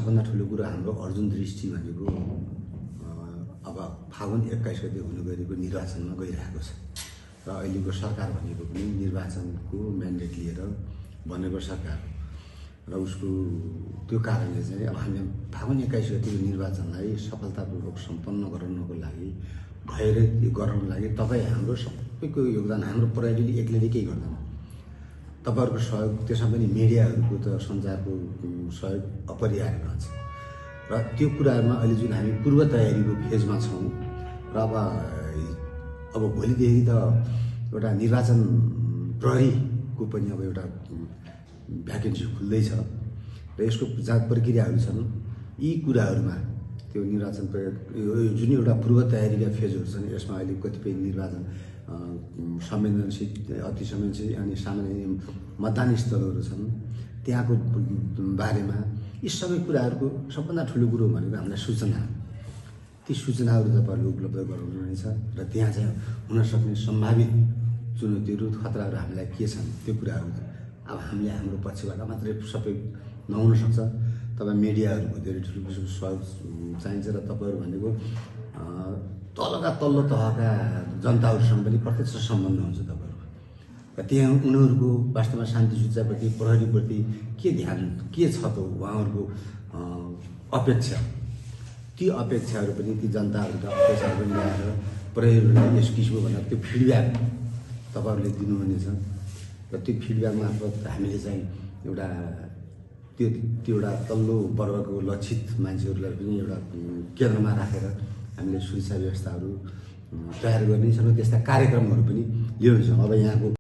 सबभन्दा ठुलो कुरा हाम्रो अर्जुन दृष्टि भनेको अब फागुन 21 गते हुन गएको निर्वाचनमा गइरहेको छ र अहिलेको सरकार भनेको पनि निर्वाचनको म्यान्डेट लिएर बनेको सरकार र उसको त्यो कारणले चाहिँ अब हामी फागुन 21 गतेको निर्वाचनलाई सफलतापूर्वक सम्पन्न गराउनको लागि भएर गराउनको लागि तपाईँ हाम्रो सबैको योगदान हाम्रो प्रहरीले एक्लैले केही गर्दैन। तपाईहरुको सहयोग त्यसमा पनि मिडियाहरुको त सञ्चारको सहयोग अपरिहार्य रहन्छ र त्यो कुराहरुमा अहिले जुन हामी पूर्व तयारीको फेजमा छौं र अब भोलिदेखि त एउटा निर्वाचन प्रहरीको पनि अब एउटा भ्याकेन्सी खुल्दै छ र यसको जाँच प्रक्रियाहरु छन्। यी कुराहरुमा त्यो निर्वाचन जुन एउटा पूर्व तयारीका फेजहरु छन् यसमा अहिले कतिपय निर्वाचन संवेदनशील अति संवेदनशील अनि सामान्य मतदान स्थलहरु छन् त्यहाँको बारेमा यी सबै कुराहरुको सबभन्दा ठूलो कुरो भनेको हामीलाई सूचना। ती सूचनाहरु तपाईहरुले उपलब्ध गराउनु हुनेछ र त्यहाँ चाहिँ हुन सक्ने सम्भावित चुनौतीहरु खतराहरु हामीलाई के छन् त्यो कुराहरु अब हामीले हाम्रो पक्षबाट मात्रै सबै नहुन सक्छ। तपाईं मिडियाहरुको धेरै ठूलो सहयोग चाहिन्छ र तपाईहरु भनेको तलका तल्लो तहका जनताहरुसँग पनि प्रत्यक्ष सम्बन्ध हुन्छ तपाईहरुको र त्यहाँ उनीहरुको वास्तवमा शान्ति सुरक्षाप्रति प्रहरीप्रति के ध्यान के छ त उहाँहरुको अपेक्षा ती अपेक्षाहरु पनि ती जनताहरुका अपेक्षाहरु पनि ल्याएर प्रहरीलाई यस किसिमको भनेर त्यो फिडब्याक तपाईहरुले दिनुहुनेछ र त्यो फिडब्याक मार्फत हामीले चाहिँ एउटा त्यो एउटा तल्लो वर्गको लक्षित मान्छेहरुलाई पनि एउटा केन्द्रमा राखेर हामीले सुरक्षा व्यवस्थाहरु तयार गर्ने छन्। त्यस्ता कार्यक्रमहरु पनि ल्याउँछौं। अब यहाँको